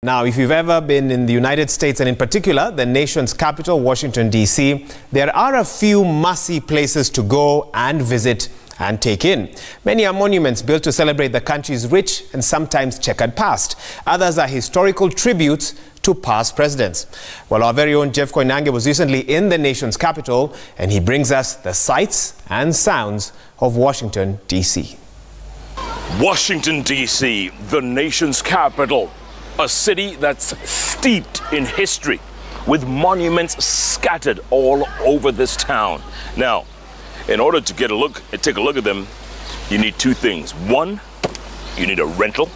Now, if you've ever been in the United States, and in particular the nation's capital, Washington, D.C., there are a few must-see places to go and visit and take in. Many are monuments built to celebrate the country's rich and sometimes checkered past. Others are historical tributes to past presidents. Well, our very own Jeff Koinange was recently in the nation's capital, and he brings us the sights and sounds of Washington, D.C. Washington, D.C., the nation's capital. A city that's steeped in history, with monuments scattered all over this town. Now, in order to take a look at them, you need two things. One, you need a rental.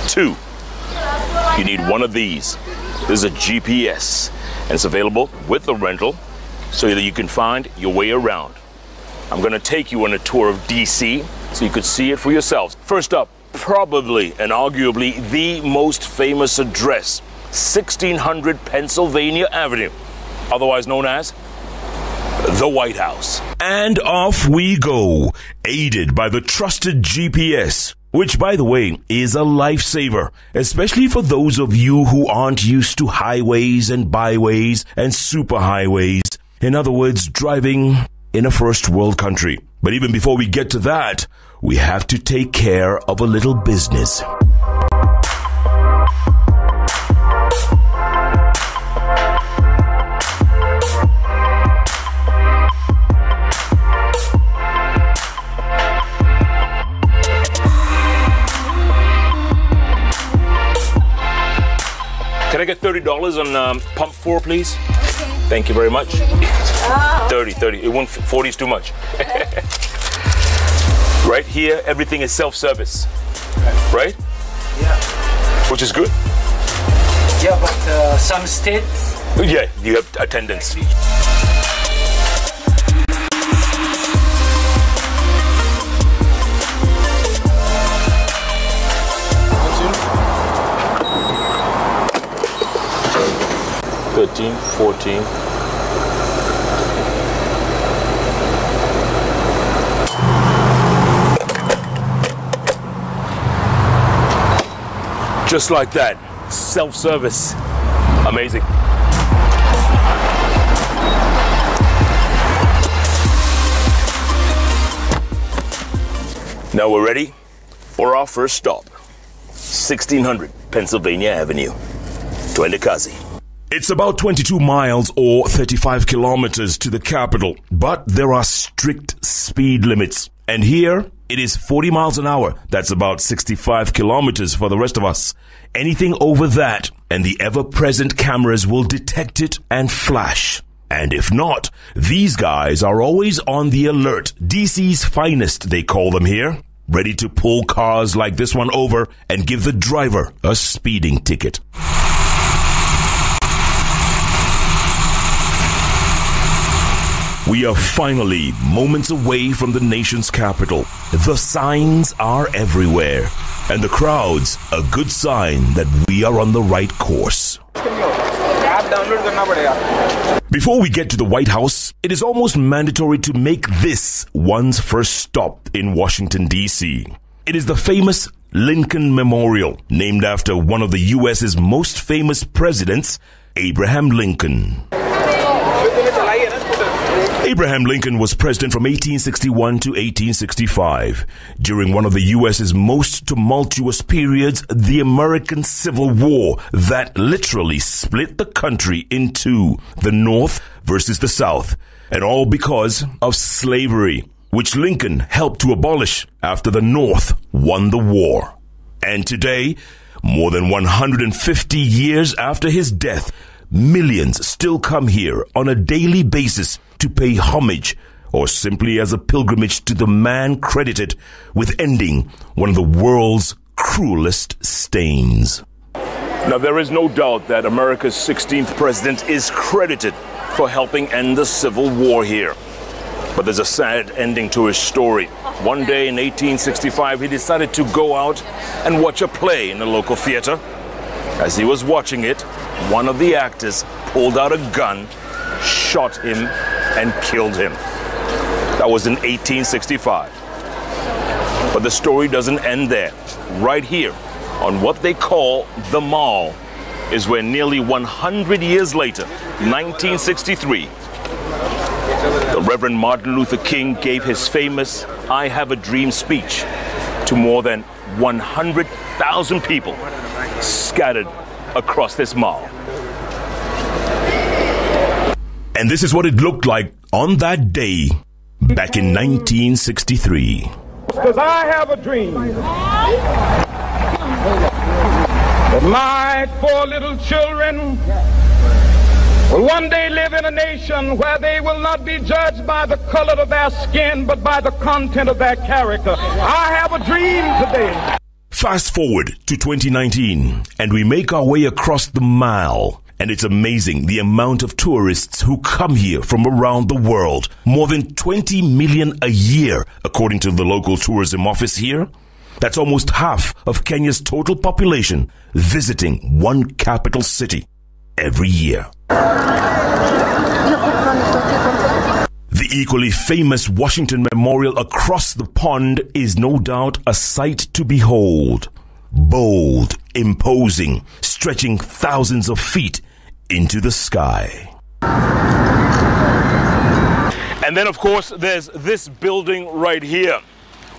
Two, you need one of these. This is a GPS, and it's available with the rental so that you can find your way around. I'm going to take you on a tour of DC so you could see it for yourselves. First up, probably and arguably the most famous address, 1600 Pennsylvania Avenue, otherwise known as the White House. And off we go, aided by the trusted GPS, which, by the way, is a lifesaver, especially for those of you who aren't used to highways and byways and superhighways. In other words, driving in a first world country. But even before we get to that, we have to take care of a little business. Can I get $30 on pump 4, please? Okay. Thank you very much. 30. It won't, 40 is too much. Right here, everything is self-service, right? Yeah. Which is good. Yeah, but some states. Yeah, you have attendance. $13, $14. Just like that, self-service, amazing. Now we're ready for our first stop, 1600 Pennsylvania Avenue, Twendekazi. It's about 22 miles or 35 kilometers to the capital, but there are strict speed limits. And here, it is 40 miles an hour. That's about 65 kilometers for the rest of us. Anything over that, and the ever-present cameras will detect it and flash. And if not, these guys are always on the alert. DC's finest, they call them here. Ready to pull cars like this one over and give the driver a speeding ticket. We are finally moments away from the nation's capital. The signs are everywhere, and the crowds a good sign that we are on the right course. Before we get to the White House, it is almost mandatory to make this one's first stop in Washington, D.C. It is the famous Lincoln Memorial, named after one of the U.S.'s most famous presidents, Abraham Lincoln. Abraham Lincoln was president from 1861 to 1865. During one of the U.S.'s most tumultuous periods, the American Civil War, that literally split the country in two, the North versus the South, and all because of slavery, which Lincoln helped to abolish after the North won the war. And today, more than 150 years after his death, millions still come here on a daily basis to pay homage, or simply as a pilgrimage to the man credited with ending one of the world's cruelest stains. Now, there is no doubt that America's 16th president is credited for helping end the Civil War here. But there's a sad ending to his story. One day in 1865, he decided to go out and watch a play in a local theater. As he was watching it, one of the actors pulled out a gun, shot him, and killed him. That was in 1865. But the story doesn't end there. Right here on what they call the Mall is where nearly 100 years later, 1963, the Reverend Martin Luther King gave his famous "I Have a Dream" speech to more than 100,000 people scattered across this mall. And this is what it looked like on that day back in 1963. Because I have a dream that my poor little children will one day live in a nation where they will not be judged by the color of their skin, but by the content of their character. I have a dream today. Fast forward to 2019, and we make our way across the mile. And it's amazing the amount of tourists who come here from around the world. More than 20 million a year, according to the local tourism office here. That's almost half of Kenya's total population visiting one capital city every year. The equally famous Washington Memorial across the pond is no doubt a sight to behold. Bold, imposing, stretching thousands of feet into the sky. And then, of course, there's this building right here,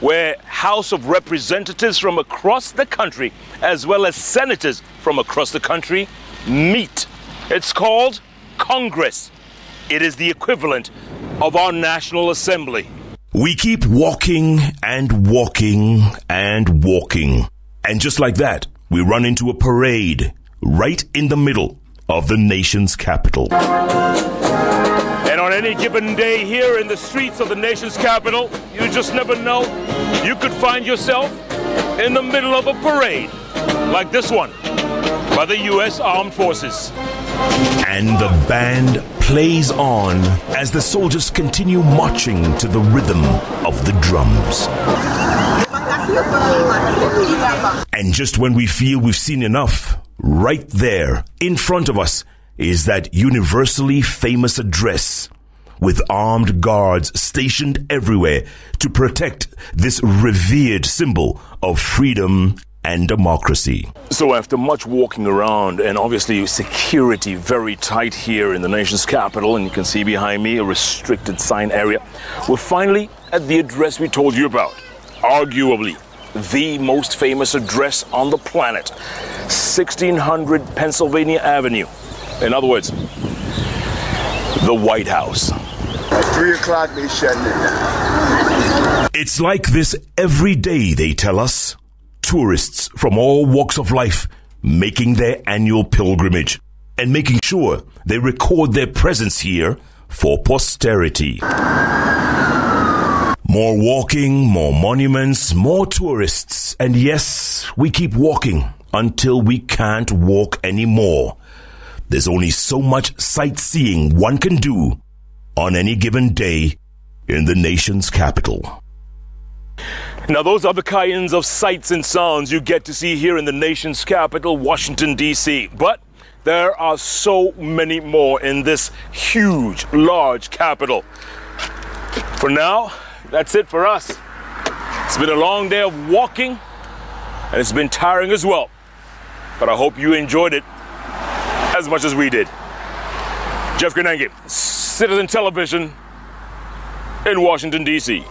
where House of Representatives from across the country, as well as senators from across the country, meet. It's called Congress. It is the equivalent of our National Assembly. We keep walking and walking and walking. And just like that, we run into a parade right in the middle of the nation's capital. And on any given day here in the streets of the nation's capital, you just never know. You could find yourself in the middle of a parade like this one by the U.S. Armed Forces. And the band plays on as the soldiers continue marching to the rhythm of the drums. And just when we feel we've seen enough, right there in front of us is that universally famous address with armed guards stationed everywhere to protect this revered symbol of freedom and democracy. So after much walking around and obviously security very tight here in the nation's capital, and you can see behind me a restricted sign area, we're finally at the address we told you about. Arguably the most famous address on the planet, 1600 Pennsylvania Avenue. In other words, the White House. At 3 o'clock they shut it down. It's like this every day, they tell us. Tourists from all walks of life making their annual pilgrimage and making sure they record their presence here for posterity. More walking, more monuments, more tourists. And yes, we keep walking until we can't walk anymore. There's only so much sightseeing one can do on any given day in the nation's capital. Now, those are the kinds of sights and sounds you get to see here in the nation's capital, Washington, D.C. But there are so many more in this huge, large capital. For now, that's it for us. It's been a long day of walking, and it's been tiring as well. But I hope you enjoyed it as much as we did. Jeff Koinange, Citizen Television in Washington, D.C.